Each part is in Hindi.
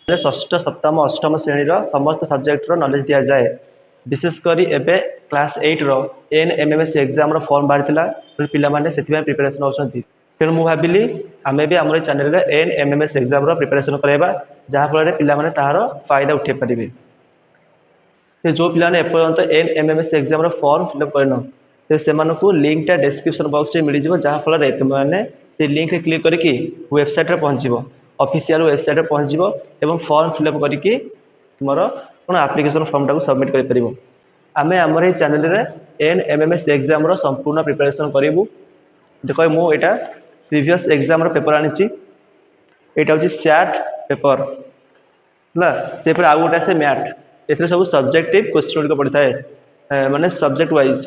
षष्ठ सप्तम अष्टम श्रेणी समस्त सब्जेक्ट नॉलेज दि जाए विशेषकर एबे क्लास 8 रो एनएमएमएस एग्जाम रो फॉर्म बाहर पिला माने सेतिबा प्रिपरेशन होछंती तेणु मु भाबिली आमे भी हमर चैनल रे एनएमएमएस एग्जाम रो प्रिपरेशन करैबा जहा फल रे पिला माने तारो फायदा उठे परिबे से जो पिला ने एपर्यंत एनएमएमएस एग्जाम रो फॉर्म फिलअप करनो तो से मानको लिंक टा डिस्क्रिप्शन बॉक्स रे मिली जिवो जहा फल रे तुम माने से लिंक रे क्लिक करके वेबसाइट रे पहुंच जिवो ऑफिशियल वेबसाइट रे पहुंच जिवो एवं फॉर्म फिलअप करके तुमरो कोन एप्लीकेशन फॉर्म टा को सबमिट कर परिबो आमे हमर ए चैनल रे एनएमएमएस एग्जाम रो संपूर्ण प्रिपरेशन करिवु देखो मु एटा प्रीवियस एग्जाम रो पेपर आनिची एटा होची सैट पेपर ना से पर आउ गोटा से मैथ एथरे सब सब्जेक्टिव क्वेश्चन को पड़ता है माने सब्जेक्ट वाइज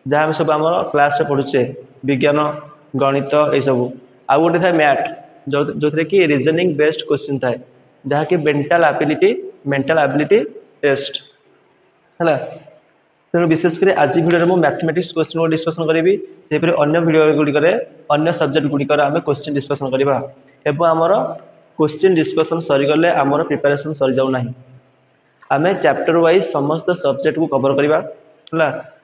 जहाँ हम सब आम क्लास रे पढ़ुचे विज्ञान गणित ये सब आउ गोटे था मैथ जो थे कि रीजनिंग बेस्ड क्वेश्चन थाए जहाँ कि मेंटल एबिलिटी टेस्ट है तेणु विशेषकर आज भिडियो में मैथमेटिक्स क्वेश्चन को डिस्कसन करी से अन्य भिडियो गुड़िक अन्य सब्जेक्ट गुड़िकर आम क्वेश्चन डिस्कसन करवा एवं आमर क्वेश्चन डिस्कसन सरीगले आमर प्रिपरेशन सरी जाऊना आम चैप्टर वाइज समस्त सब्जेक्ट को कवर करवा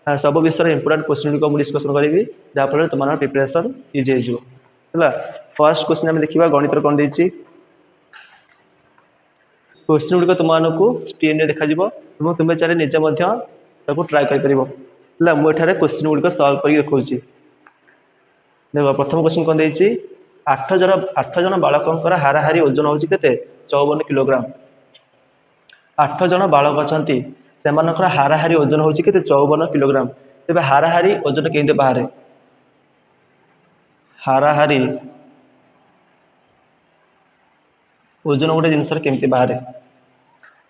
है सब विषय इंपोर्टेंट क्वेश्चन को डिस्कसन करी जहाँफल तुम प्रिपरेशन इजी है फर्स्ट क्वेश्चन आम देखा गणित कौन देती क्वेश्चन गुड़िक तुमको स्क्रीन में देखा तुम्हें चाहे निजे ट्राए कर मुझे क्वेश्चन गुड़िक सल्व कर देखा देख प्रथम क्वेश्चन कौन देती 8 जन बालकों हाराहारी ओजन होची केते 54 किलोग्राम 8 जन बालक अछंती सेमानकर हाराहारी ओजन होची केते 54 किलोग्राम तेबे हाराहारी ओजन केंते बाहरे हाराहारी ओजन गोटे जिनसर केमती बाहरे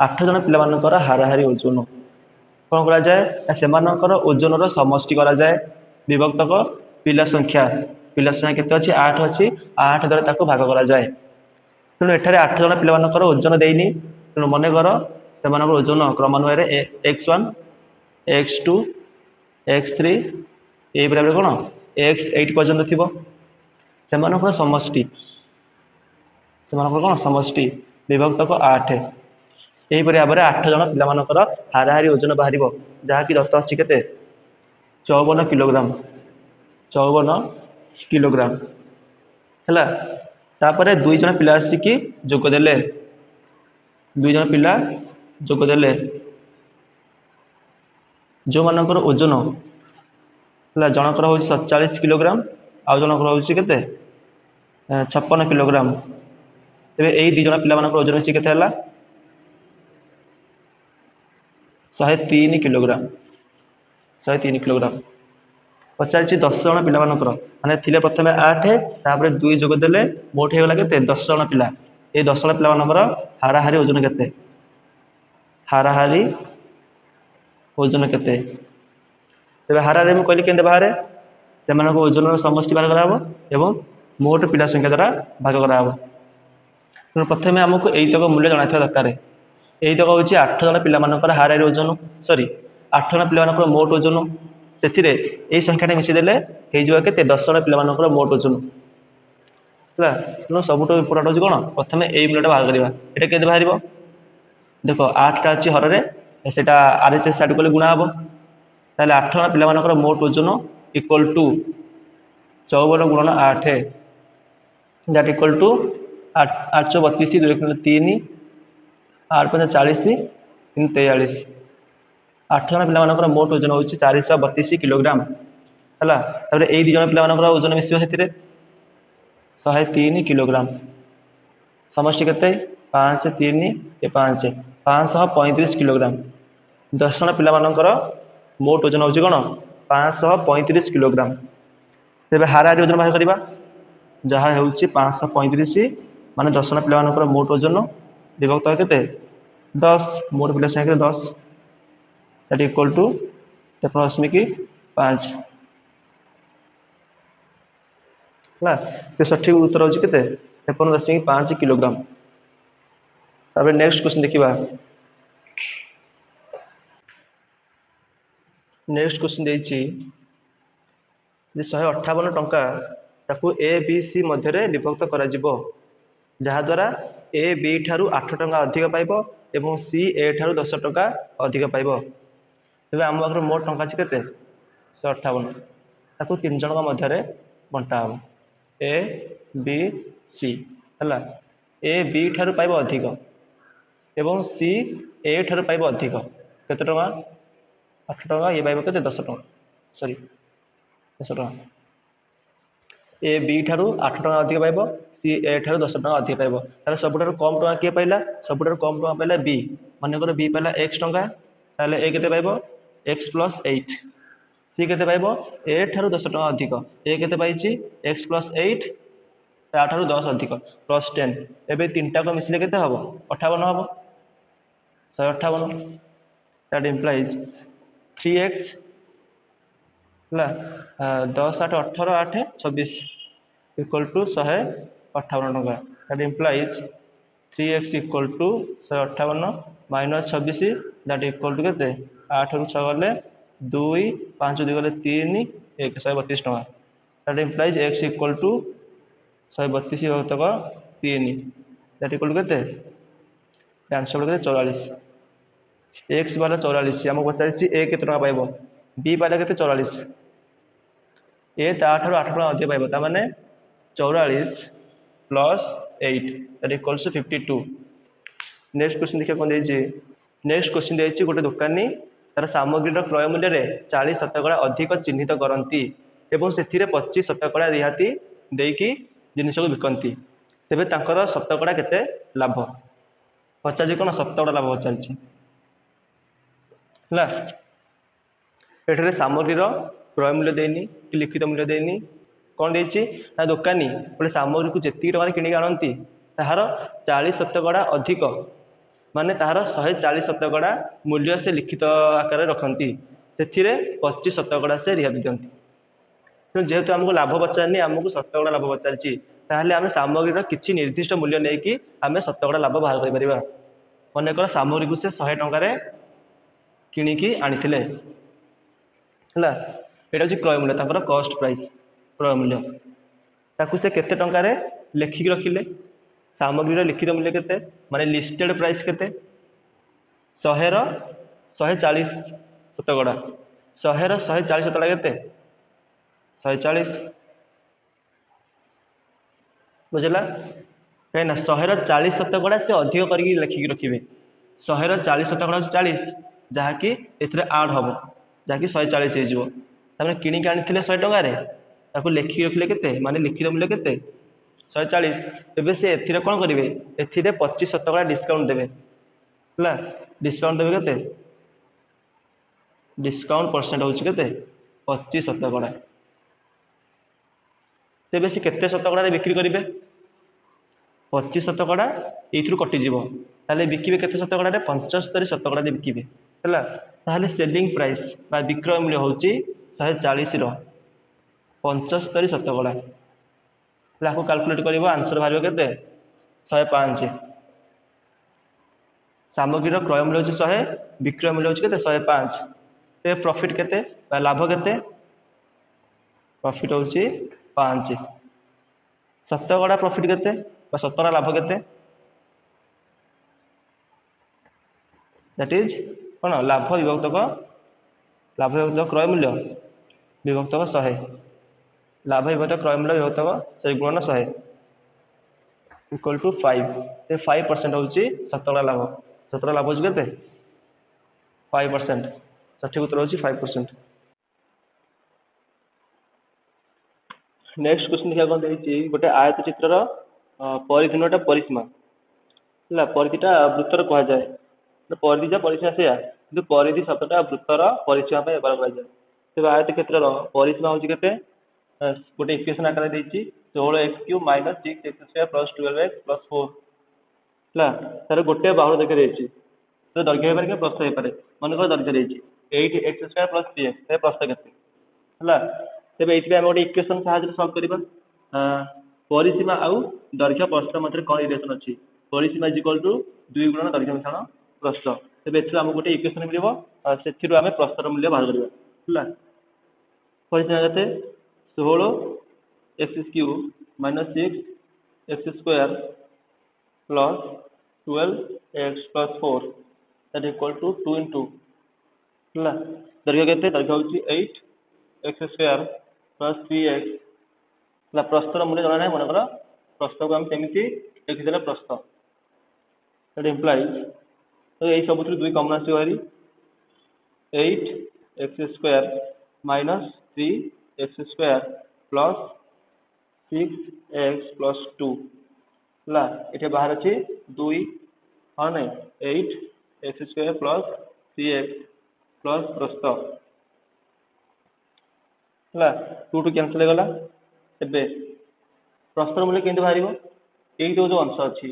8 जन पिलामानकर हाराहारी ओजन कौन करा जाए सेमानकर ओजन समष्टि करा जाए विभक्तक पिला संख्या केते अछि 8 अछि 8 द्वारा ताको भाग करा जाए तेणु एठारे 8 जन पिलामानकर ओजन देइनी तेणु मने कर सेमानकर ओजन क्रमान्वय रे x1 x2 x3 ए बराबर कोन x8 पर्यंत थिबो सेमानकर समष्टि कोन समष्टि विभक्तक 8 यही भाव में 8 जन पिलामानकर हाराहारी ओजन बाहर जहाँ कि दत्त अच्छी केते 54 किलोग्राम 54 किलोग्राम है तापर 2 जन पिला आसिकी जोगदेले 2 जन पिला जोगदेले जो मानकर ओजन है जनकर हूँ 47 किलोग्राम आउ जनकर हूँ केते 56 किलोग्राम तेरे यही 2 जन पिला ओजन मिसी केते हला 103 किलोग्राम 103 किलोग्राम पचार 10 जन पिला माने थिले प्रथमे 8 तापर 2 जोग देले मोट हेगला केते 10 जन पिला ए 10 जन पिला हाराहारी ओजन केते हाराहारी ओजन केते तेबे हाराहारी मु कहली केते बाहर से मानको ओजन समष्टि बाहर कराबो एवं मोट पिला संख्या द्वारा भाग कराबो तेणु प्रथमे हमको एई तक मूल्य जणा था दरकार एई तक होची 8 जन पिला हाराहारी ओजन सॉरी 8 जन पिला मोट ओजन से संख्याटा मिशीदे हो के 10 जन पिला मोट ओजन है तेणु सब इम्पोर्टाट हो कौन प्रथम यही मूल्यटा बाहर करवा ये के बाहर देख 8टा अच्छी हर से RHS साइड कले गुणा हम ताले 8 जन पिला मोट ओजन इक्वल टू 54 गुणन 8 दैट इक्वल टू 832 2 3 8 5 40 3 43 8 जन पिला मोट ओजन हूँ 432 किलोग्राम है यही 2 जन पिला ओजन मिस 103 किलोग्राम समष्टि केते 5 3 5 535 किलोग्राम 10 जन पिला मोट ओजन हूँ कौन 535 किलोग्राम तेरे हाराहारी ओजन बाहर करवा जहाँ हूँ 535 मान 10 जन पिला मोट ओजन विभक्त केते 10 मोट पिला संख्या 10 दैट इक्वल टू 53.5 है तो सठिक उत्तर होची केते 53.5 किलोग्राम तापर नेक्स्ट क्वेश्चन देखिबा नेक्स्ट क्वेश्चन देछि जे 158 टंका ताकू ए बी सी मध्य विभक्त करा जिवो जहाद्वारा ए बी ठारू 8 टंका अधिक पाइब एवं सी ए ठारू 10 टंका अधिक पाइब। तेबे आम पाखरे मोट टंका अछि केते 158 ताकू तीन जन मध्य बंटा हम ए बी सी हला ए बी ठारू पाइब अधिक एवं सी ए ठारू पाइब अधिक केते टंका 8 टंका ये पाइब केते 10 टंका सॉरी 10 टंका ए बी ठारू 8 टंका अधिक पाइब सी ए ठारू 10 टंका अधिक पाइब ताले सबुठारू कम टंका किए पाइला सबुठारू कम टंका पाइला बी माने बी पाइला x टंका ताले ए केते पाइब x प्लस 8 सी केते पाइब ए ठारू 10 टंका अधिक ए केते पाइछि x प्लस 8 ता ठारू 10 अधिक प्लस 10 एबे तीनटा को मिसले केते हबो 58 हबो 158 दैट इंप्लाइज 3x ला 10 8 18 8 26 इक्वल टू 158 टंका that implies 3x equal to 158 minus 26 that equal to केते 8 रु 6 गले 2 5 2 गले 3 1 132 टंका that implies x equal to 132 विभक्तक 3 दैट इक्वल टू केते आंसर केते 44 x वाला 44 हमको पचारिछि a केते टंका पाइबो b वाला केते 44 ए ताठार 8 टका अधिक पाइब तार माने 44 plus 8 that equals to 52। Next question देखिए कोन देछि नेक्स्ट क्वेश्चन देछि गोटे दुकानी तार सामग्रीर क्रय मूल्य रे 40% अधिक चिन्हित करंती एवं सेथिरे 25% रिहाती देकी जिनिस को बिकंती तेबे तांकर शतकड़ा केते लाभ पचारि कोन शतकड़ा लाभ पचारिछि हला एठरे सामग्रीर क्रय मूल्य देनी कि लिखित मूल्य देनी कौन देछि ना दुकानी गोटे सामग्री को जेतिक टका किणी आनती ताहार 40% अधिक माने ताहार 140% मूल्य से लिखित आकार रखती से 25% से रिहाती दियंती तो जेहेतु आमको लाभ पचारनी आमको शतकड़ा लाभ पचारि ताहले आमे सामग्रीर किछि निर्दिष्ट मूल्य नेकी आमे शतकड़ा लाभ बाहर करि परिबा मनेकर सामग्री को से 100 टंका रे किणिकी आनिथिले हला एटा जे क्रय मूल्य ताकर कॉस्ट प्राइस क्रय मूल्य ताकू से केते टंका रे लेखिक रखिले सामग्री रो लिखित मूल्य केते माने लिस्टेड प्राइस केते 100 रो 140 शतकड़ा 100 रो 140 शतकड़ा केते 140 बुझला कहीं ना 100 रो 40 शतकड़ा से अधिक करके लेखिक रखिबे 100 रो 40 शतकड़ा 40 जहा कि एथरे ऐड हबो जहा कि 140 हे जिवो तामे किणी के आनिथिले 100 टंका रे ताको लेखि रखिले केते माने लिखित मूल्य केते 140 एबे से एथिरे कोन करिवे एथिरे 25% डिस्काउंट देबे हला डिस्काउंट देबे केते डिस्काउंट परसेंट होछि केते 25% तेबे से केते शतकड़ा रे बिक्री करिवे 25% एथुर कटि जिवो ताले बिकिबे केते शतकड़ा रे 75 शतकड़ा रे बिकिबे हला ताले सेलिंग प्राइस बा विक्रय मूल्य होछि 140 रो 75 शतकड़ा लाको कैलकुलेट करिवो आंसर बाहरियो केते 105 सामग्रीर क्रय मूल्य होछि 100 विक्रय मूल्य होछि केते 105 ते प्रॉफिट केते बा लाभ केते प्रॉफिट होछि 5 शतकड़ा प्रॉफिट केते बा शतकड़ा लाभ केते दैट इज कोन लाभ विभक्त क्रय मूल्य विभक्त 100 लाभ विभक्त क्रय मूल्य विभक्त से गुणन 100 इक्वल टू 5 ते 5% होछि शतकड़ा लाभ होछि केते 5% सठिक उत्तर होछि 5%। नेक्स्ट क्वेश्चन देखा कोन देछि गोटे आयत चित्रर परिधिनटा परिसीमा हला परिधिटा वृत्तर कहा जाय परिधि परिसीमा सेया किंतु परिधि शब्दटा वृत्तर परिसीमा पे व्यवहार करा जाय तेबे आयत क्षेत्रर परिसीमा होछि केते गोटे इक्वेशन आकार देछि 16x³ - 6x² + 12x + 4 हला तार गोटे बाहुर देखि देछि तो दैर्घ्य हे पारे कि प्रस्थ हे पारे मन को दैर्घ्य देछि 8x² + 3x ते प्रस्थ केते हला तेबे एथि हम गोटे इक्वेशन सहायता सॉल्व करिबा परिसीमा आउ दैर्घ्य प्रस्थ मध्य कोन रिलेशन अछि परिसीमा = 2 गुणन दैर्घ्य मिश्रण प्रस्थ तेबे एथि हम गोटे इक्वेशन मिलिबो सेथिरु हम प्रस्थर मूल्य बाहर करिबा हला परिसीमा केते 16x³ - 6x² plus 12x plus 4 that equal to 2 into है दर्घ्य के दर्घ्य हूँ 8x स्क्वायर प्लस 3x है प्रस्थर मूल्य जना ना मनकर प्रस्थ को आम केमी लिखिदे प्रस्थ दैट इम्प्लाइज तो यही सब दुई कमन आस 8x square minus 3x square plus 6x plus 2 है ये बाहर अच्छे 2 हाँ ना 8x square plus 3x plus प्रस्थ है 2 टू कैंसल होगा एबे प्रस्तर मूल्य केमती बाहर ये जो अंश अच्छी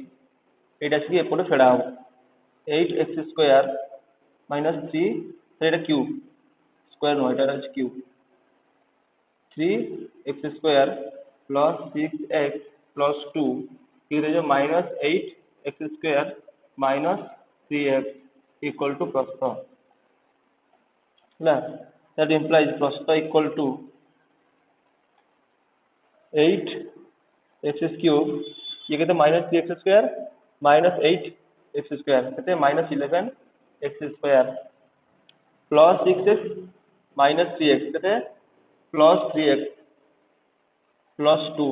ये आसिक एपटे फेड़ा हम 8x square minus 3 cube square नुह यहाँ cube 3x square plus 6x plus 2 ये जो minus 8x square minus 3x equal to प्रस्थ है दैट इम्प्लाइज प्रस्थ इक्वल टू 8x क्यूब ये कहते minus 3x square minus 8x square कहते minus 11x square plus 6x minus 3x कहते प्लस 3x प्लस 2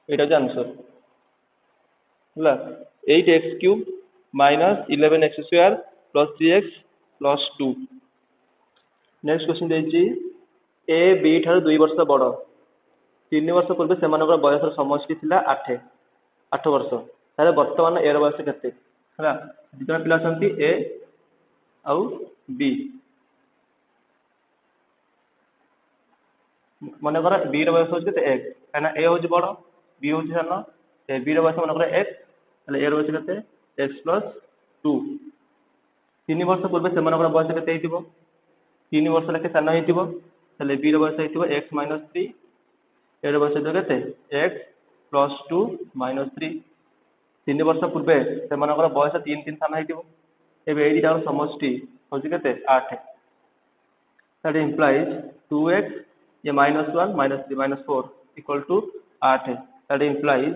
यहाँ आंसर है 8x cube minus 11x square plus 3x plus 2 next question देखिए ए बी ठार 2 वर्ष बड़ 3 वर्ष पूर्व से बयसर समष्टि थी 8 वर्ष ताले वर्तमान ए बयस केते है दुटा पिला अछंती ए आउ बी मन कर बी बयस हो एक्स कहीं ए हूँ बड़ बी हूँ सान ए बी बयस मन कर एक्स ए बयस के एक्स प्लस 2 3 वर्ष पूर्व से बयस के 3 वर्ष लेखे सान हो बी बयस हो एक्स माइनस 3 ए बयस के एक्स प्लस 2 माइनस 3 3 वर्ष पूर्व से बयस 3 3 सान हो समष्टि हूँ के 8 दैट इम्प्लाइज 2x ये minus 1 minus 3 minus 4 equal to 8 that implies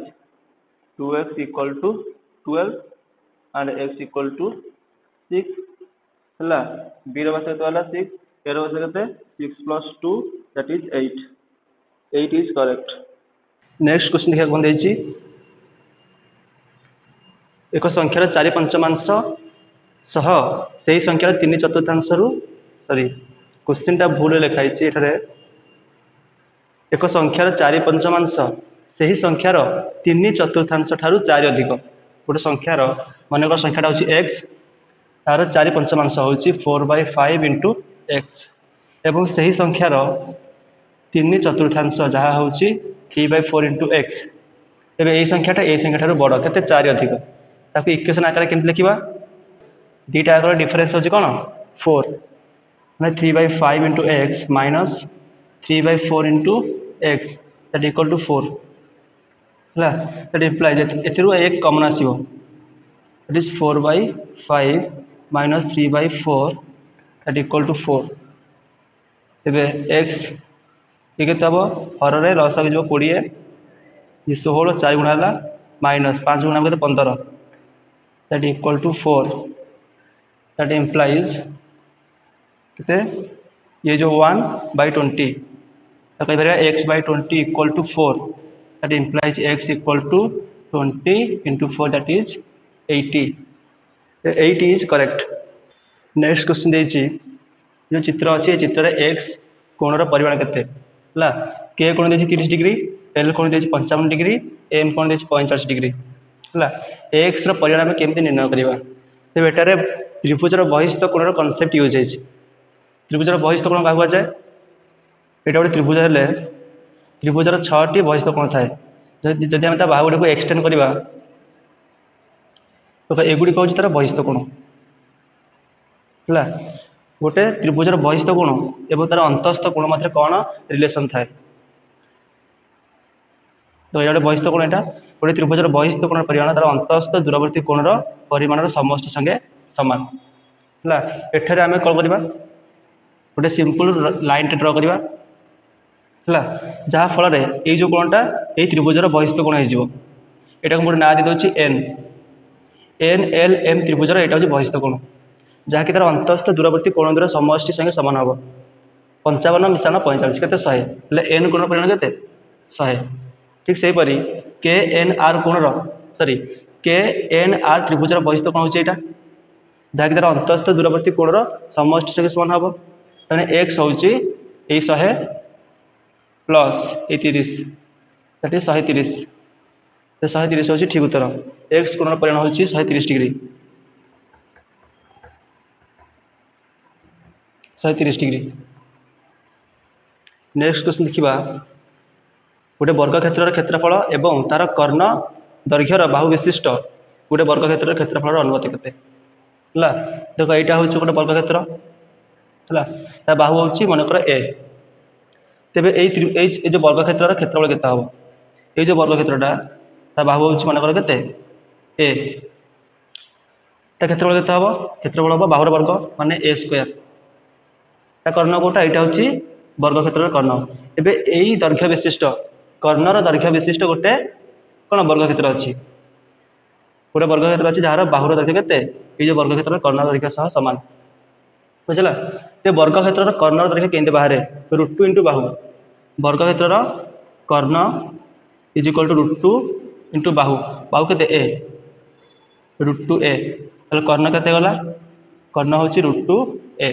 2x equal to 12 and x equal to 6 है बी बस 6 ए बस 6 plus 2 that is 8 is correct next question देखा कौन देखिए एक संख्यार 4/5 सह से ही संख्यार 3/4 सॉरी क्वेश्चन टा भूल लिखाई एठारे एक संख्यार 4/5 से ही संख्यार 3/4 ठारू 4 अधिक गोटे संख्यार मनकर संख्याटा हूँ एक्स तार 4/5 हूँ 4/5 इंटू एक्स एवं से ही संख्यार 3/4 जहाँ हूँ 3/4 इंटू एक्स एवं यही संख्याटा ये संख्या बड़ के 4 अधिक ताकू इक्वेशन आकार केमती लिखा दीटा आकर डिफरेन्स हूँ कौन 4 मैंने 3/5 into x minus 3/4 into x that equal to 4 है दैट इम्प्लाइज एक्स कमन आसो that is 4/5 minus 3/4 that equal to 4 तेरे एक्स ये के हर में लस आगे 20 ये 16 4 गुणा है माइनस 5 गुणा के 15 that equal to 4 that implies के ये जो 1/20 कहीपर x/20 equal to 4 that implies x equal to 20 into 4 that is 80 80 is correct next question देखिए जो चित्र अच्छी चित्र x कोणर परिमाण केते है के कोण देखिए 30 डिग्री एल कोण देखिए 55 डिग्री एम कोण देखिए 45 डिग्री है एक्स परिमाण आम केमती निर्णय करवा तो एटारे त्रिभुजर बहिस्थ कोणर कनसेप्ट यूज है त्रिभुजर बहिस्थ कोण क्या जाए यहाँ गोटे त्रिभुज हेले त्रिभुजर 6टी बहिस्थ कोण थाए जदि आम बाहुगुड़ी को एक्सटेंड करवा तो एगुड़ी हूँ तार बहिस्थ कोण है गोटे त्रिभुजर बहिस्थ कोण एवं तार अंतस्थ कोण मध्य कौन रिलेशन थाए तो ये बहिस्थ कोण यहाँ गोटे त्रिभुजर बहिस्थ कोण परिमाण तार अंतस्थ दूरवर्ती कोणर परिमाण समष्टि संगे सामान है एठारे आम कौन करवा गोटे सिंपल लाइन टे ड्र करवा है जहाँ फल ये जो कोणटा ये त्रिभुजर बहिस्थ कोण हो एटा को मोर ना दे दोछि एन एन एल एम त्रिभुजर एटा होछि बहिस्थ कोण जहाँकि तार अंतस्थ दूरवर्ती कोण द्वारा समष्टि संगे समान हम 55 मिशाण 45 केते 100 हेले एन कोण परिमाण केते 100 ठीक सेहीपरि के एन आर कोणर सॉरी के एन आर त्रिभुजर बहिस्थ कोण होछि एटा जहाँकि तार अंतस्थ दूरवर्ती कोणर समष्टि संगे समान हम ताने एक्स होछि ए 100 प्लस ए 30 दैट इज 130 तो 130 होछि ठीक उत्तर एक्स कोणर परिमाण होछि 130 डिग्री 130 डिग्री। नेक्स्ट क्वेश्चन देखिबा गोटे वर्ग क्षेत्र क्षेत्रफल एवं तार कर्ण दैर्घ्यर बाहु विशिष्ट गोटे वर्ग क्षेत्र क्षेत्रफल अनुपात केते हला देखो एटा होछि गोटे वर्ग क्षेत्र हला ता बाहु होछि मनकर ए तेबे ए जो वर्ग क्षेत्र क्षेत्रफल केते हबो ए जो वर्ग क्षेत्रटा ता बाहु होछि मनकर केते ए ता क्षेत्रफल केते हबो क्षेत्रफल हबो बाहुर वर्ग माने ए स्क्वायर ता कर्ण कोटा एटा होछि वर्ग क्षेत्र कर्ण एबे एई दैर्घ्य विशिष्ट कर्णर दैर्घ्य विशिष्ट गोटे कोन वर्ग क्षेत्र अछि गोटे वर्ग क्षेत्र अछि जहार बाहुर दैर्घ्य केते ए जो वर्ग क्षेत्र कर्ण दैर्घ्य सह समान बुझला ते वर्ग क्षेत्र कर्ण दैर्घ्य केंते बाहरे √2 * बाहु वर्ग क्षेत्र कर्ण इज इक्वल टू √2 * बाहु बाहु केते ए √2 ए तले कर्ण केते गला कर्ण होछि √2 ए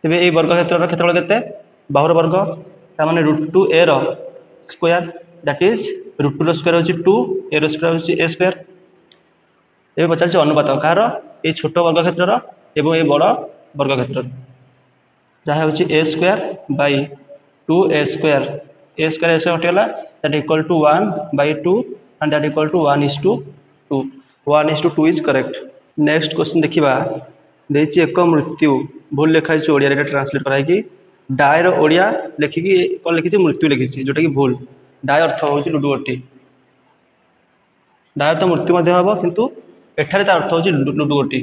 तेबे ए वर्ग क्षेत्र क्षेत्रफल केते बाहुर वर्ग ता माने √2 ए रो स्क्वायर दैट इज √2 रो स्क्वायर होछि 2 ए रो स्क्वायर होछि ए स्क्वायर ए पचार छै अनुपात कार ए छोट वर्ग क्षेत्र एवं ए बड़ वर्ग क्षेत्र जहाँ होछि a square by 2 a square ऐसे हटेला that equal to 1/2 and that equal to 1:2 1:2 is correct. Next question देखिबा देछि एक मृत्यु भूल लिखाई छै ओडिया रे ट्रांसलेट कराई कि डाय रो ओडिया लिखि कि कोन लिखि छै मृत्यु लिखि छै जोटा कि भूल डाय अर्थ होछि लुडुगोटी डाय तो मृत्यु मध्ये हबो किंतु एठारे ता अर्थ होछि लुडुगोटी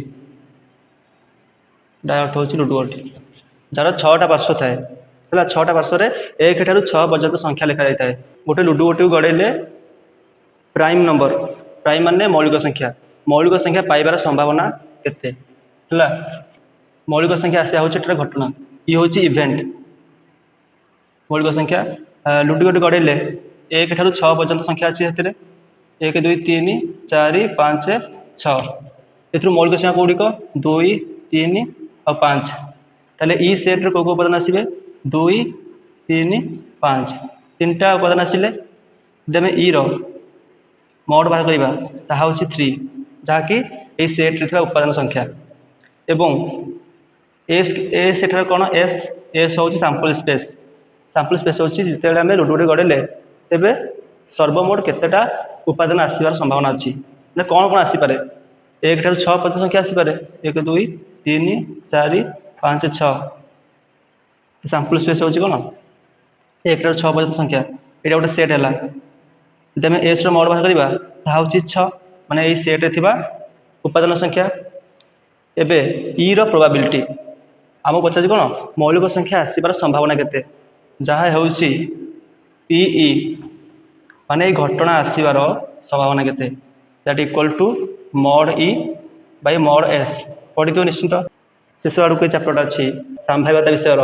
डाय अर्थ होछि लुडुगोटी जार 6टा पार्श्व थाए हला 6टा पार्श्व रे 1 ठारू 6 पर्यंत संख्या लिखा जाय थाए गोटे लुडुगोटी गड़ेले प्राइम नंबर प्राइम माने मौलिक संख्या पाइबार संभावना केते हला मौलिक संख्या आसे होछि एटा घटना ई होछि इवेंट मौलिक संख्या लुडुगोटी गड़ेले 1 ठारू 6 पर्यंत संख्या अछि हेतरे 1 2 3 4 5 6 एथु मौलिक संख्या कोडिक 2 3 और 5 ताले ई सेट रे को उपादान आसीबे 2 3 5 तीनटा उपादान आसिले जमे ई रो मोड बाहर करिबा ताहा होछि 3 जाकी ए सेट रे थिबा उपादान संख्या एवं एस ए सेट रे कोन एस होछि सैंपल स्पेस होछि जेतेले हमें लुडुगोटी गड़ेले तेबे सर्वमोट केतेटा उपादान आसीबार संभावना अछि ने कोन आसी पारे 1 ठारू 6 पर्यंत संख्या आसी पारे 1 2 3 4 5 6 सैंपल स्पेस होछि कोन 1 ठारू 6 पर्यंत संख्या एटा गोटे सेट हैला जमे एस रो मोड बाहर करिबा ता होछि 6 माने ए सेट रे थिबा उपादान संख्या एबे ई रो प्रोबेबिलिटी आम पचार कोन मौलिक संख्या आसीबार संभावना केते जहाँ होछि पीई माने घटना आसीबार संभावना केते that equal to mod e by mod s पढ़ी तो निश्चित शेष आड़ को चैप्टर अच्छी संभाव्यता विषय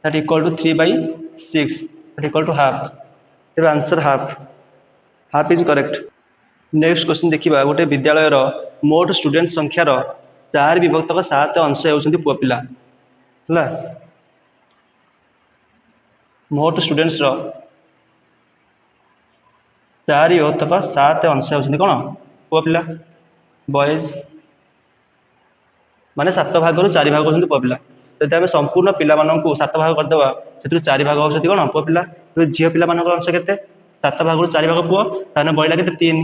that equal to 3/6 that equal to half तेरे answer half is correct. Next question देखिबा गोटे विद्यालय मोट स्टूडेंट संख्यार 4 विभक्त 7 अंश होउछन्ति पुआ पिला हला मोट स्टूडेंट्स रो 4 विभक्त 7 अंश होउछन्ति कोन पुआ पिला बॉयज माने 7 भाग रु 4 भाग होउछन्ति पुआ पिला जदि हम संपूर्ण पिला मानन को 7 भाग कर देबा सेतु 4 भाग होउछन्ति कोन पुआ पिला तो झियो पिला मानन अंश केते 7 भाग रु 4 भाग पुआ ताने बइला केते 3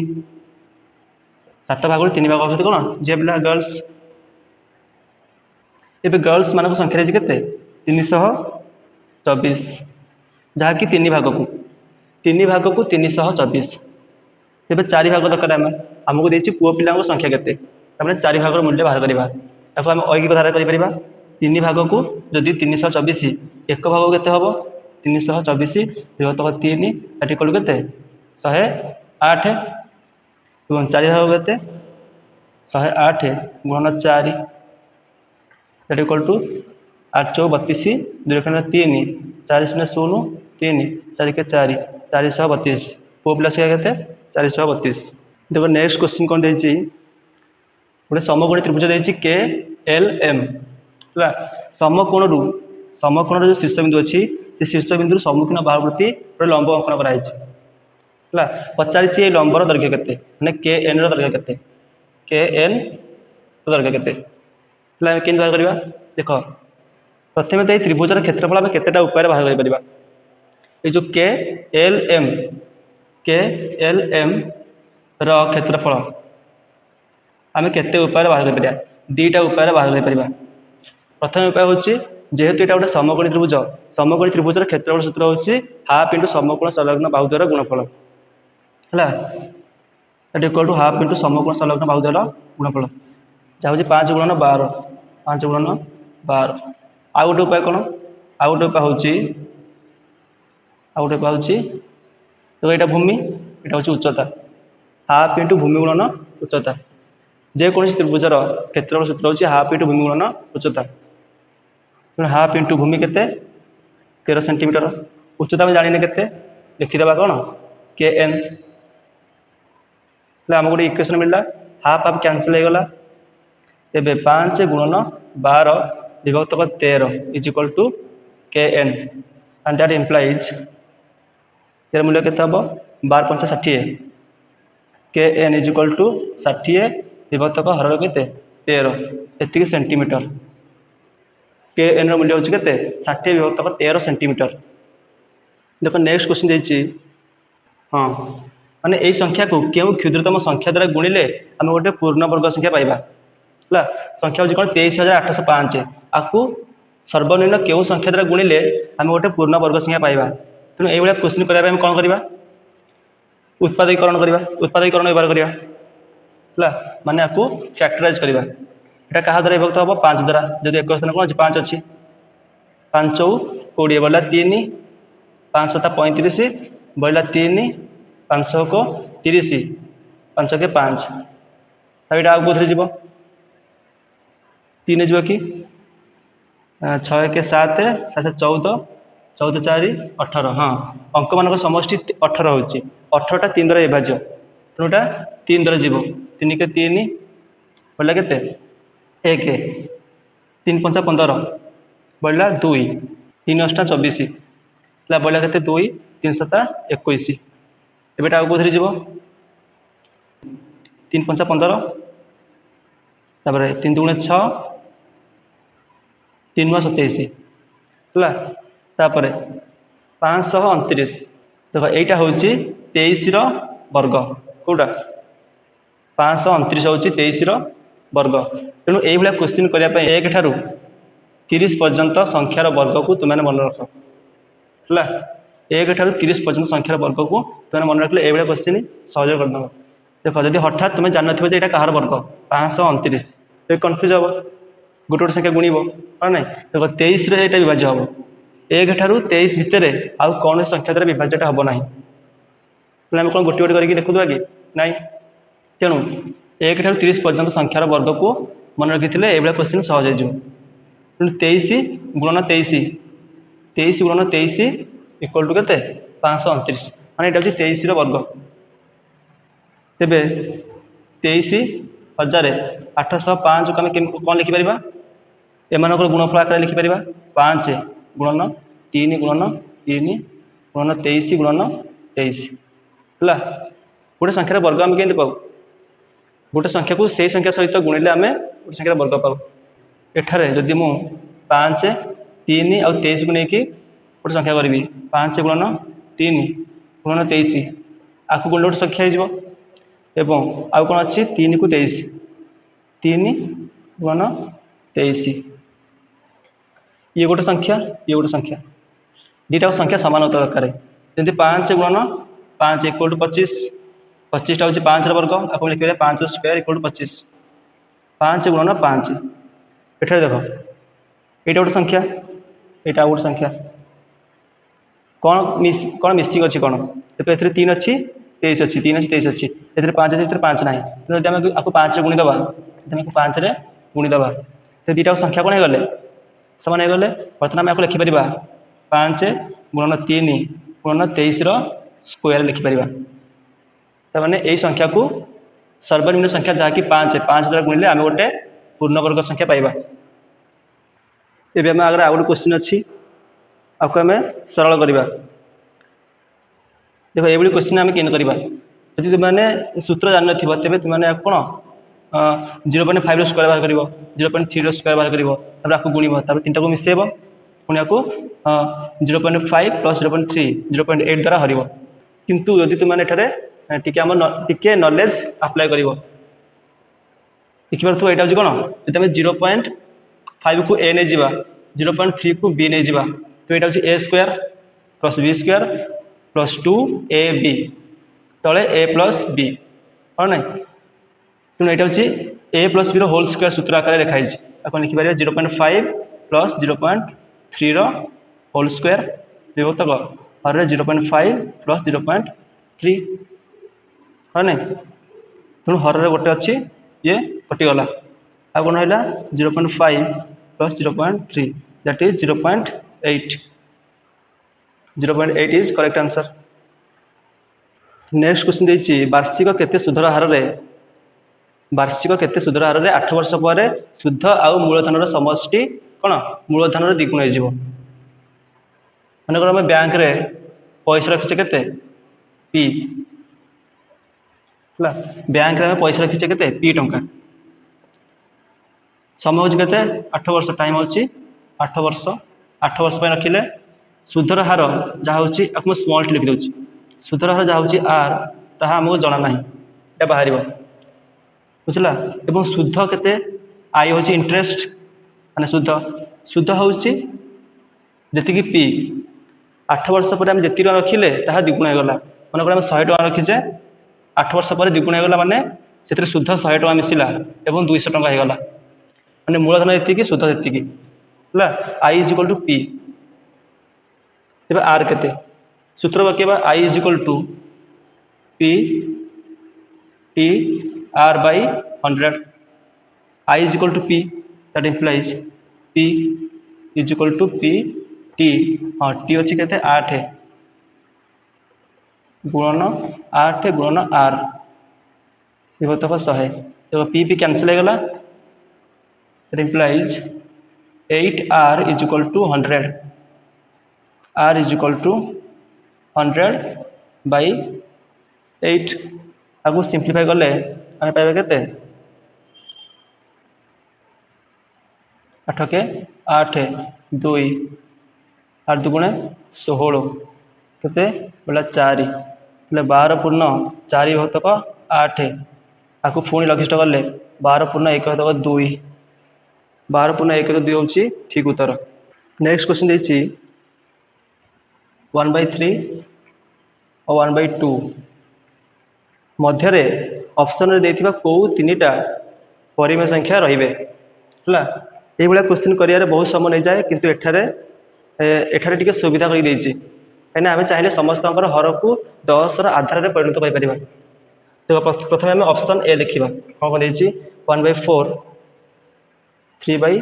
7 भाग रु 3 भाग होउछन्ति कोन झियो पिला गर्ल्स एबे गर्ल्स मानक संख्या रे केते 324 जहा कि 3 भाग को 324 एबे 4 भाग दरकार हमको देछि पुओ पिला संख्या केते तामे 4 भाग मूल्य बाहर करिबा ताको हम ऐगिक धारा करि परिबा 3 भाग को जदि 324 एक भाग केते हबो 324 विभक्त 3 दैट इक्वल केते 108 এবং 4 ଭାଗ କେତେ 108 ଗୁଣନ 4 that equal to 8 चौ 32 2 3 4 0 0 3 4 के 4 432 पुओ पिला से केते 432 देखो नेक्स्ट क्वेश्चन कोन देछि गोटे समकोणी त्रिभुज देछि के एल एम हला समकोण जो शीर्ष बिंदु अछि से शीर्ष बिंदु सम्मुखीन बाहु प्रति गोटे लंब अंकन करा अछि हला पचारिछि ए लंबर दैर्घ्य केते माने के एन रो दैर्घ्य केते के एन रो दैर्घ्य केते हला केन बाहर करबा देखो प्रथमे तो त्रिभुजर क्षेत्रफल आम केतेटा उपाय बाहर कर पारिबा ए जो के एल एम रो क्षेत्रफल आम केते उपाय बाहर कर पारिबा दीटा उपाय बाहर कर पारिबा प्रथम उपाय होछि जेहेतु एटा गोटे समकोणी त्रिभुजर क्षेत्रफल सूत्र होछि हाफ इंटू समकोण संलग्न बाहु द्वारा गुणफल हला that equal to half into समकोण संलग्न बाहु द्वारा गुणफल जा होछि 5 गुणन 12 5 गुणन 12 आउ गोटे उपाय कौन आउ गोटे उपाय होछि तो यहाँ भूमि यहाँ हूँ उच्चता हाफ इंटू भूमि गुणन उच्चता जेकोसी त्रिभुजर क्षेत्रफल सूत्र होछि हाफ इंटू भूमि गुणन उच्चता हाफ इंटू भूमि केते 13 सेंटीमीटर उच्चता में जानिने केते लिखिदेबा कौन के एन आम गोटे इक्वेशन मिलला हाफ हाफ कैंसिल हो गला तेबे 5 गुणन 12 विभक्त 13 इज इक्वल टू के एन एंड दैट इम्प्लाइज तेर मूल्य केते हम 12 5 60 के एन इज इक्वल टू 60 विभक्त हर केते 13 एतिक सेंटीमीटर के एन मूल्य होछि केते 60 विभक्त 13 सेंटीमीटर देखो नेक्स्ट क्वेश्चन देछि हाँ माने एई संख्या को केउ क्षुद्रतम संख्या द्वारा गुणिले हम गोटे पूर्ण वर्ग संख्या पाइबा हला संख्या होछि कोन 23805 आकु सर्वनिम्न केउ संख्या द्वारा गुणिले हम गोटे पूर्ण वर्ग संख्या पाइबा तेणु एई भलिया क्वेश्चन करबा हम कोन करबा उत्पादकीकरण व्यवहार करबा हला माने आकु फैक्टराइज करबा एटा कहा द्वारा विभक्त हम 5 द्वारा जदि एक स्थान कोन 5 अछि 5 20 बला 3 5 7 35 बला 3 500 को 30 5 के 5 तब एटा आगु थरे जीवो 3 जीवो कि 6 के 7 7 14 14 4 18 हाँ अंक मान समष्टि 18 होची 18टा 3 द्वारा विभाज्य तेणुटा 3 द्वारा जीवो 3 के 3 बला केते 1 3 5 15 बला 2 3 8 24 ला बला केते 2 3 7 21 एबेटा आगु थरे जीवो 3 5 15 तापर 3 2 6 3 9 27 हला तापर 529 देखो एटा होची 23 रो वर्ग कोडा 529 होची 23 रो वर्ग तेणु एई भला क्वेश्चन करिया पय 1 ठारू 30 पर्यंत संख्यार वर्ग को तुम मन रख हला 1 ठारू 30 पर्यंत संख्यार वर्ग को तुम मन रखले एई भला क्वेश्चन सहज कर दबो देखो जदि हठात तुम जान नथिबो जे एटा कहार वर्ग 529 तो कंफ्यूज हो गोटे गोटे संख्या गुणिब हाँ ना देखो 23 रे एटा विभाज्य हम 1 ठारू 23 भितर आउ कौन संख्या द्वारा विभाज्यटा हम ना आम कौन गोटे गोटे करके देखुवा कि नाई तेणु 1 ठारू 30 पर्यंत संख्यार वर्ग को मन रखी ये क्वेश्चन सहज हो तेणु 23 गुणन 23 गुणन 23 इक्वल टू के 529 माने ये 23 वर्ग तेबे 23,805 को आम कौन लिखिपर एम गुणफल आकार लिखिपर 5 गुणन 3 गुणन 3 गुणन 23 गुणन 23 है गोटे संख्यार वर्ग आम के पाऊ गोटे संख्या को से संख्या सहित गुणिले आम गोटे संख्यार वर्ग पाऊ एठारे जदि मु 5 3 आउ 23 को लेकिन गोटे संख्या करी 5 गुणन 3 गुणन 23 आपको गुण गोटे संख्या हो एवं आउ कौन अच्छी 3 को 23 3 गुणन 23 ये गोटे संख्या दीटा संख्या सामान होता दरकार जमी 5 गुणन 5 इक्वल टू 25 25टा हूँ 5 वर्ग आप लिखे 5 स्क्वायर इक्वल टू 25 5 गुणन 5 एठार देख यहाँ गोटे संख्या यहाँ गोटे संख्या कौन मिसिंग अच्छी कौन देखो ए 3 अच्छी 23 अच्छी 3 अच्छी 23 अच्छी ए 5 अच्छी ए 5 ना जब आम आपको 5 गुणी दबा 5 रे गुणी दबा तो दुटा संख्या कौन हो सामान हो गले बर्तमान आम लिखिपर 5 गुणन 3 गुणन 23 स्क्वायर लिखिपर तमाने यही संख्या को सर्वनिम्न संख्या जहाँकि 5 द्वारा गुणिले आम गोटे पूर्णवर्ग संख्या पाइबा। एवं आगे आउ गोटे क्वेश्चन अच्छी आपको आम सरल करवा देखो ये क्वेश्चन आम केन करवा यदि तुमने सूत्र जान तेज तुमने कौन 0.5 स्क्वायर बाहर कर 0.3 स्क्वायर बाहर कर आपको गुणव तब 3 को मिसेब पुणी आपको 0.5 प्लस 0.3 0.8 द्वारा हर किंतु यदि तुमने टे नॉलेज अप्लाई कर देखिए यहाँ हूँ कौन जब आम 0.5 को ए नहीं जावा 0.3 को बी नहीं जावा तो यहाँ हूँ a square plus b square plus 2ab तले ए प्लस बी हाँ ना तेणु यहाँ हूँ ए प्लस बी होल स्क्वायर सूत्र आकार लिखाई आपको लिखिपर 0.5 प्लस 0.3 होल स्क्वायर विभक्त हर 0.5 प्लस 0.3 हाँ ना तेणु हर गोटे अच्छी ये कटिगला आ कौन है 0.5 plus 0.3 that is 0.8 0.8 is correct answer. Next question देखिए वार्षिक केते सुधर हार में 8 वर्ष पर शुद्ध आउ मूलधन समष्टि कौन मूलधन द्विगुण हो मनकर आम बैंक रे पैसा रखीचे केते पी बैंक रे पैसा रखीचे केते पी टंका समय हूँ के 8 वर्ष टाइम अच्छी 8 वर्ष रखिले सुधर हार जहाँ हूँ स्मॉल टी लिखिदे सुधर हार जहाँ हूँ आर ताहा आमको जना ना ये बाहर बुझला एवं शुद्ध केते आई हूँ इंटरेस्ट माने शुद्ध हूँ जी पी 8 वर्ष पर आम जी रखिले ताहा द्विगुण होगला मनकर आम 100 टका रखीचे 8 वर्ष पर द्विगुण होगला माने से शुद्ध 100 टका मिसला एवं 200 टका होगला माने मूलधन ये शुद्ध ये I is equal to P R केते सूत्र पकेबा I is equal to P T R by 100 I is equal to P that implies P is equal to P T हाँ टी अच्छी के 8 गुणन 8 गुणन आर विभक्त 100 देखो पी पी कैंसिल हो गला that implies 8r is equal to 100 r is equal to 100 by 8 आगु सिंप्लीफाई कले आम पाइबा केते 8 के 8 2 8 दुगुणे 16 केते बोला 4 बोले 12 पूर्ण 4 विभक्तक 8 आपको पुणी लघिष्ठ कले 12 पूर्ण 1 विभक्तक 2 12 पूर्ण 1 2 हूँ ठीक उत्तर। नेक्स्ट क्वेश्चन देखिए 1/3 और 1/2 मध्य ऑप्शन रे कौ 3टा परिमेय संख्या रहिबे है ये भाया क्वेश्चन करियारे बहुत समय नहीं जाए किंतु एठारे टिके सुविधा कर देछि कहीं आम चाहिए समस्त हर को 10 आधार में परिणत कर तो प्रथम आम ऑप्शन ए लिखा कौन कौन 1/4 3/20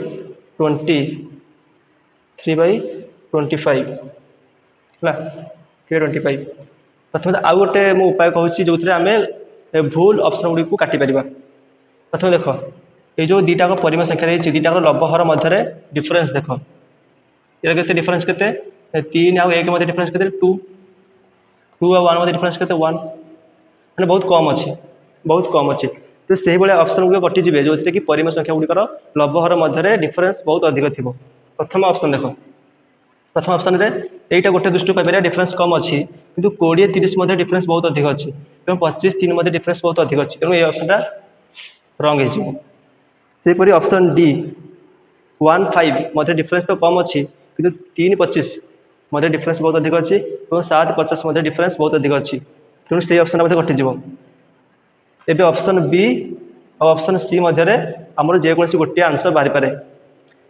3/25 है 3/25 प्रथम आउ गोटे मु उपाय कहूँ जो आम भूल ऑप्शन गुड़ी को काटी पार प्रथम देख ये जो दुटा परिमेय संख्या रही दुटा लब्धहर मध्य डिफरेन्स देख ये के डिफरेन्स के 3 आउ 1 मध्य डिफरेन्स के 2 2 आउ 1 मध्य डिफरेन्स के 1 मैंने बहुत कम अच्छे तो से भाई ऑप्शन गुड़ कटिजे जो कि परिमेय संख्या गुड़िकर लब्धहर मध्य डिफरेन्स बहुत अधिक थी प्रथम ऑप्शन देख प्रथम ऑप्शन रे एटा गोटे दृष्टि पाइपर डिफरेन्स कम अच्छी किंतु 20-30 मध्य डिफरेन्स बहुत अधिक अच्छी और 25-3 मध्य डिफरेन्स बहुत अधिक अच्छी तेणु ये ऑप्शन रंग होपरी ऑप्शन डी 1-5 मध्य डिफरेन्स तो कम अच्छी किंतु 3-25 मध्य डिफरेन्स बहुत अधिक अच्छी और 7-50 मध्य डिफरेन्स बहुत अधिक अच्छी तेणु से ऑप्शन मध्य कटिज एवं ऑप्शन बी और ऑप्शन सी मध्य आमर जेकोसी गोटे आंसर बाहरी पारे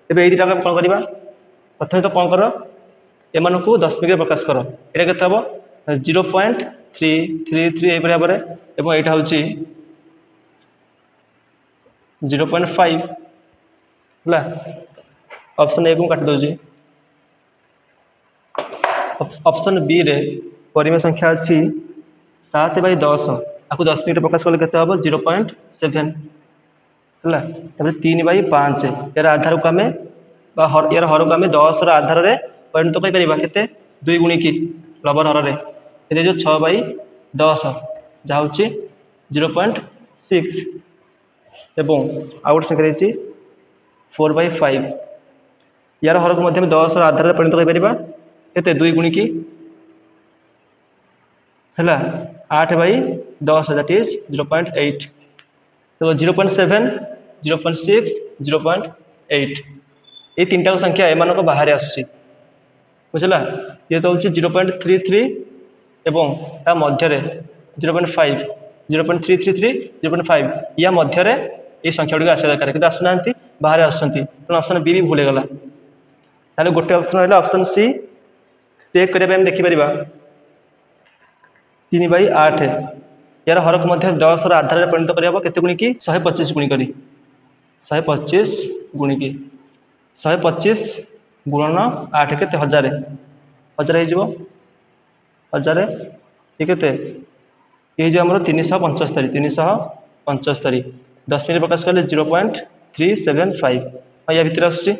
एवं ये कौन करवा प्रथम तो कौन कर एम को दशमिक प्रकाश कर ये 0.5 3 भाव में यहाँ हूँ 0.5 है। ऑप्शन ए को काट दूसरी। ऑप्शन बी रे परिमेय संख्या अच्छी 7/10 आपको 10 मिनट प्रकाश कले के 0.7 है। 3/5 यार आधार को आम यार हर को आम 10 आधार में परिणत कर 2 गुणिकी लबर हर में जो 6/10 जहाँ हूँ 0.6 एवं आउ गोटे संख्या रही 4/5 यार हर को 10 आधार में परिणत कर 2 गुणिकी है 8/10 दैट इज 0.8 तो 0.7 0.6 0.8 ये तीन टाक संख्या एम बाहर आसूसी बुझला। ये तो हूँ 0.33 एवं ता मध्य 0.5 0.333 0.5 या मध्य ये संख्या गुड़िक आसा दरकार कि आसुना बाहर आसुँच ऑप्शन बी भी भूल गला। ताले गोटे ऑप्शन रहा ऑप्शन सी चेक करने देखिपर 3/8 यार हर को 10 आधार में परिणत कर के गुणिकी 125 गुणिक 125 गुणिकी 125 गुणन 8 के 1000 हो 1000 ये के ये जो आम 375 10 मिनट प्रकाश कले 0.375 या भितर आसूँ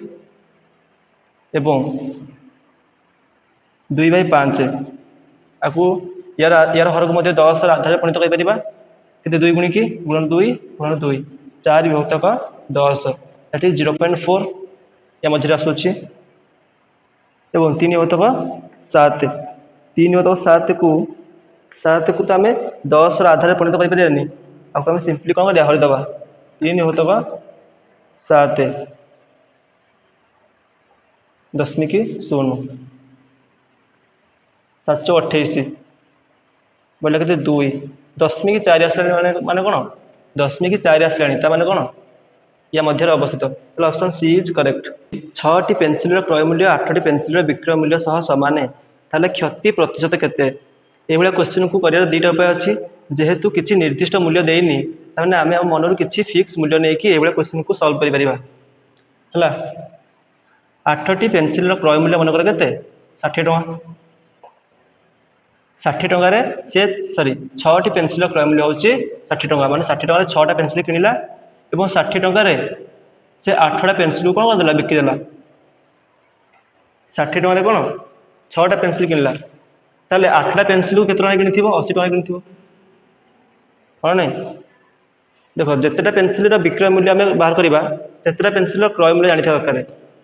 2/5 आपको यार हर को 10 आधार में परिणत कर 2 गुणिकी गुणन 2 गुणन 2 4 विभक्तक 10 दैट इज 0.4 या मझे आसूँ एवं 3 विभक्तक 7 3 विभक्तक 7 को तो आम 10 आधार में परिणत करें आपको आम सिंपली कौन कर हरिदबा 3 विभक्तक 7 दशमिक 0 728 बोले के 2 दशमिक 4 आसला माने कौन दशमिक 4 आसला माने कौन या मध्य अवस्थित ऑप्शन सी इज करेक्ट। 6टी पेनसिल क्रय मूल्य 8टी पेनसिल विक्रय मूल्य सह सामान ताले क्षति प्रतिशत केते ये क्वेश्चन को कर 2टा उपाय अच्छी जेहेतु किसी निर्दिष्ट मूल्य देनी ताने आम मनर किसी फिक्स मूल्य नहीं कि क्वेश्चन को सॉल्व कर पारिबा है। 8टी पेनसिल क्रय मूल्य मन कर के 60 टଙ୍କା 60 टंकार सी सॉरी 6टी पेनसिल क्रय मूल्य हूँ 60 टଙ୍କା माने 60 टंकार 6टा पेनसिल किणला और 60 टंकार से 8टा पेनसिल को कौन करदेला बिकिदेला 60 टंकार कौन 6टा पेनसिल किणला ताले 8टा पेनसिल को केते टଙ୍କା किणिथिबो 80 टଙ୍କା किणिथिबो हाँ नहीं देखो जितेटा पेनसिल विक्रय मूल्य आम बाहर करवा सेतेटा पेनसिल क्रय मूल्य जानी दरकार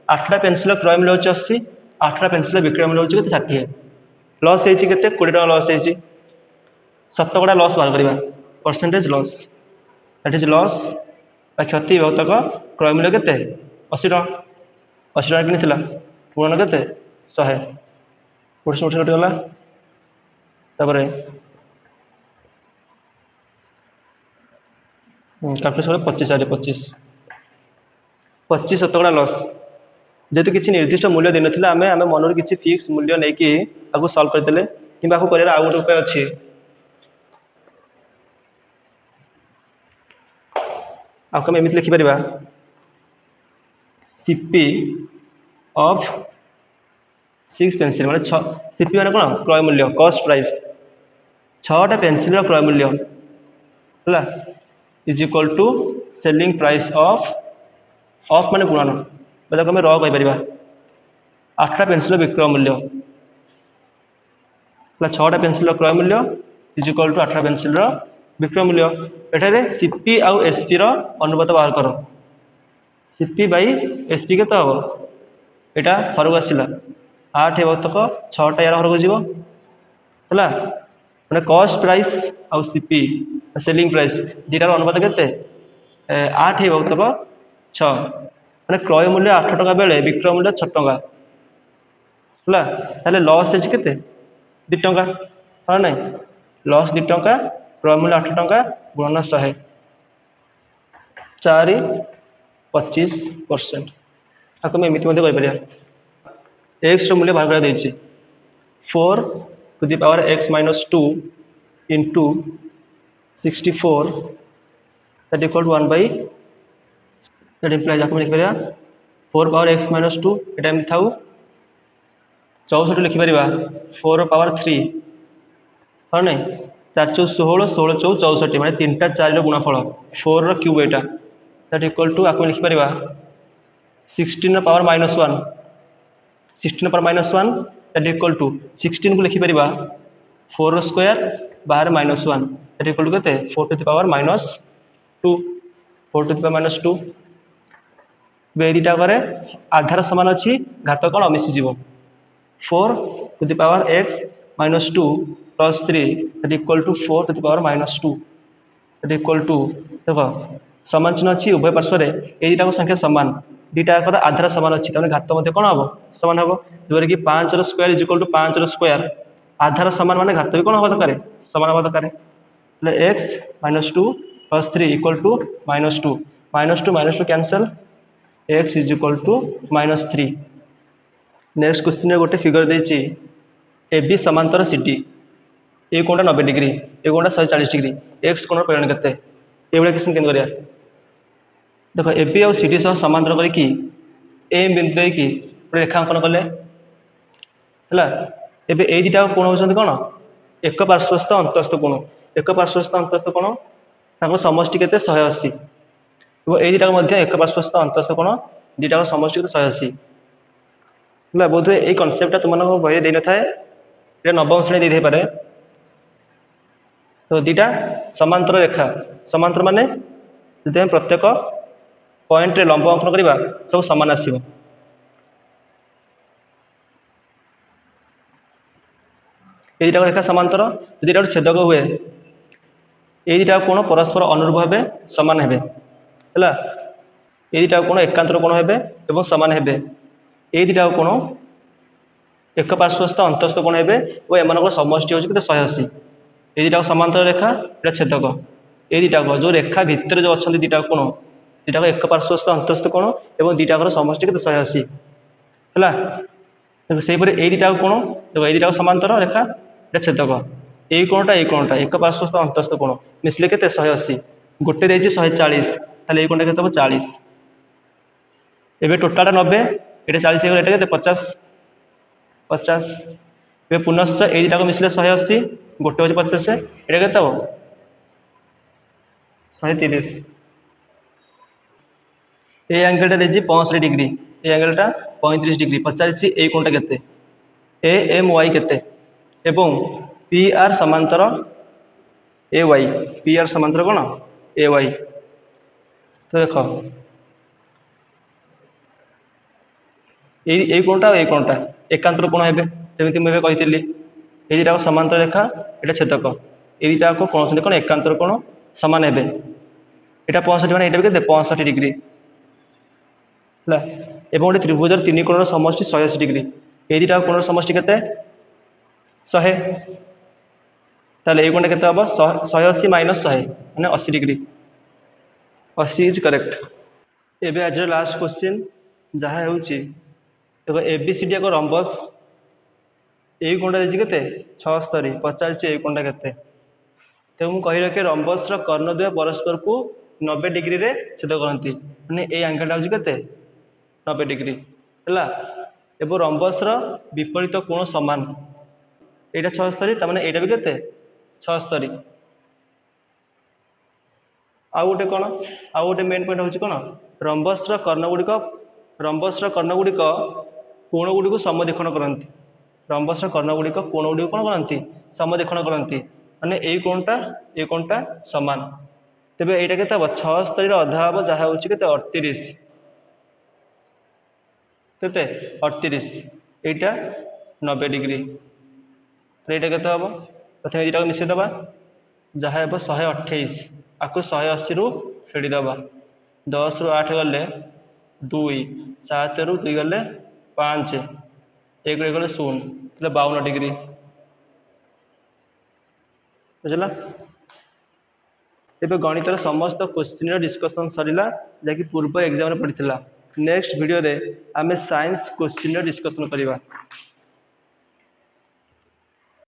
8टा पेनसिल क्रय मूल्य हूँ 80 8टा पेनसिल विक्रय मूल्य हूँ 60 लॉस है 20 टଙ୍କା लॉस है 70 लॉस बाहर करवा percentage loss that is loss क्षति विभक्तक क्रय मूल्य के 80 टଙ୍କା 80 टଙ୍କା किणिथिला गुणन के 100 गोटे गोटे गला तापर कैलकुलेशन 25 शतकड़ा लॉस जेहेतु किसी निर्दिष्ट मूल्य देन आम आम मनर किसी फिक्स मूल्य नहीं कि सॉल्व करदे कि कर आउ गोटे उपाय अच्छी आपको एमती लिखिपर सीपी ऑफ 6 पेनसिल माने सीपी माने कौन क्रय मूल्य कॉस्ट प्राइस 6टा पेनसिल क्रय मूल्य है is equal to selling price of माने गुणन आम र कहीपर 8टा पेनसिल विक्रय मूल्य 6टा पेनसिल क्रय मूल्य इज इक्वल टू 8टा पेनसिल विक्रय मूल्य एठारे सीपी आउ एसपी अनुपात बाहर कर सीपी बाई एसपी के हम यहाँ हर को आसला 8 विभक्तक 6टा यार हर को जीव है मैंने कॉस्ट प्राइस आउ सीपी सेलिंग प्राइस दुटार अनुपात के 8 विभक्तक 6 मैंने क्रय मूल्य 8 टଙ୍କା बेले विक्रय मूल्य 6 टଙ୍କା है लॉस है के 2 टଙ୍କା हाँ ना लॉस 2 टଙ୍କା क्रय मूल्य 8 टଙ୍କା गुणन 100 4 25% आपको एमती कर एक्स मूल्य बाहर कर 4 to the power x - 2 into 64 that equal to 1 by that implies आपको लिखिपर 4 पावर x माइनस 2 एटा एमती थाउ 64 लिखिपर 4 पावर 3 हाँ नहीं 4 चौ 16 16 चौ 64 माने 3टा 4 रो गुणफल 4 रो क्यूब एटा दैट इक्वल टू आपको लिखिपर 16 रो power minus 1 16 power minus 1 that equal to 16 को लिखिपर 4 रो स्क्वायर बाहर माइनस 1 दैट इक्वल टू केते 4 to the power minus 2 4 to the power minus 2 बेदीटा करे आधार समान अच्छी घात कौन मिसी जीव 4 to the power x minus 2 plus 3 that equal to 4 to the power minus 2 that equal to देखो समान चिन्ह अच्छी उभय पार्श्व ये दुटा संख्या सामान दुटा आधार सामान अच्छी तमें घात मध्य कौन हम सामान हम जो कि 5 रो स्क्वायर इज इक्वल टू 5 रो स्क्वायर आधार सामान माने घात भी कौन हम दरकार सामान हम दरकार x minus 2 plus 3 equal to minus 2 cancel x is equal to minus 3 next question गोटे फिगर देछि ए बी समांतर सी डी ए कोणटा 90 डिग्री ए कोणटा 140 डिग्री x कोण परिमाण केते ए बळे क्वेश्चन केन करिया देखो ए बी और सी डी सह समांतर करी ए बिंदु दे कि रेखांकन कले हला एबे ए दिटा कोण होछन कोन एक पार्श्वस्थ अंतस्थ कोण एक पार्श्वस्थ अंतस्थ कोण ताको समष्टि केते 180 तो ए दिटा मध्य एक पार्श्वस्थ अंतस्थ कोण दिटा समष्टि केते 180 हला बोधे ए कांसेप्ट तुमनको बहि देन थाए ए नवम श्रेणी दे पारे तो दिटा समांतर रेखा समांतर माने जदि प्रत्येक पॉइंट रे लंब अंकन करिबा सब समान आसीबो ए दिटा रेखा समांतर यदि एटा छेदक हुए ए दिटा कोण परस्पर अनुरूप भाबे समान हेबे हला ए दिटा कोण एकांतर कोण हेबे एवं समान हेबे ए दिटा कोण एक पार्श्वस्थ अंतस्थ कोण हेबे ओ एमानक समष्टि होछि केते 180 ए दिटा समांतर रेखा एटा छेदक ए दिटा जो रेखा भितर जो अछंती दिटा कोण दिटा एक पार्श्वस्थ अंतस्थ कोण एवं दिटा समष्टि केते 180 हला देखो सेहि परे ए दिटा कोण देखो ए दिटा समांतर रेखा एटा छेदक ए कोणटा एक पार्श्वस्थ अंतस्थ कोण मिसले केते 180 गोटे देछि 140 ताले ए कोणटा केते हो 40 एबे टोटल 90 एटा 40 हे एटा केते 50 एबे पुनश्च ए दिटा को मिसले 180 गोटे हो 50 एटा केते हो 130 ए एंगल टा देछि 65 डिग्री ए एंगल टा 35 डिग्री पचारिछि ए कोणटा केते ए एम वाई केते एवं पी आर समांतर ए वाई पी आर समांतर कोण ए वाई तो देखो ए कोणटा एकांतर कोण हेबे जेमिति मैं कहितली ए दिटा समांतर रेखा एटा छेदक ए दिटा को कोन कोन एकांतर कोण समान हेबे एटा 65 माने एटा भी केते 65 डिग्री हला एवं गोटे त्रिभुज तीन कोणर समष्टि 180 डिग्री ए दिटा कोणर समष्टि केते 100 ताले ए कोणटा केते हबो 180 माइनस 100 माने 80 डिग्री 80 इज करेक्ट एबे आज लास्ट क्वेश्चन जहा होउची देखो एबीसीडी को रंबस ए कोणटा देछि केते 76 पचारछि ए कोणटा केते तो मु कहि रखे रंबस रो कर्णद्वय परस्पर को 90 डिग्री रे छेद करंती माने ए एंगल होछि केते 90 डिग्री हला एबो रंबस रो विपरीत कोण समान एटा 76 त माने एटा भी केते 76 आ गोटे कोण आ गोटे मेन पॉइंट होछि कोण रंबस रो कर्ण गुड़िक कोण गुड़ी को समदेखण करती रंबस कर्ण गुड़िक कोण गुड़ी कौन करती समदेखण करती माने ए कोणटा समान तेबे एटा केते 76 अधा हम जहाँ हूँ के 38 केते 38 एटा 90 डिग्री तो यहाँ केते हम प्रथम दुटा मिसेदबा जहाँ हे 128 आपको 180 रु फेड़ीदबा 10 रु 8 गले 2 7 रु 2 गले 5 1 गले 0 तो 52 डिग्री बुझला एबे गणितर समस्त क्वेश्चन डिस्कशन सरिला जैकि पूर्व एग्जाम पड़ता नेक्स्ट वीडियो रे आमे साइंस क्वेश्चन डिस्कशन करिबा।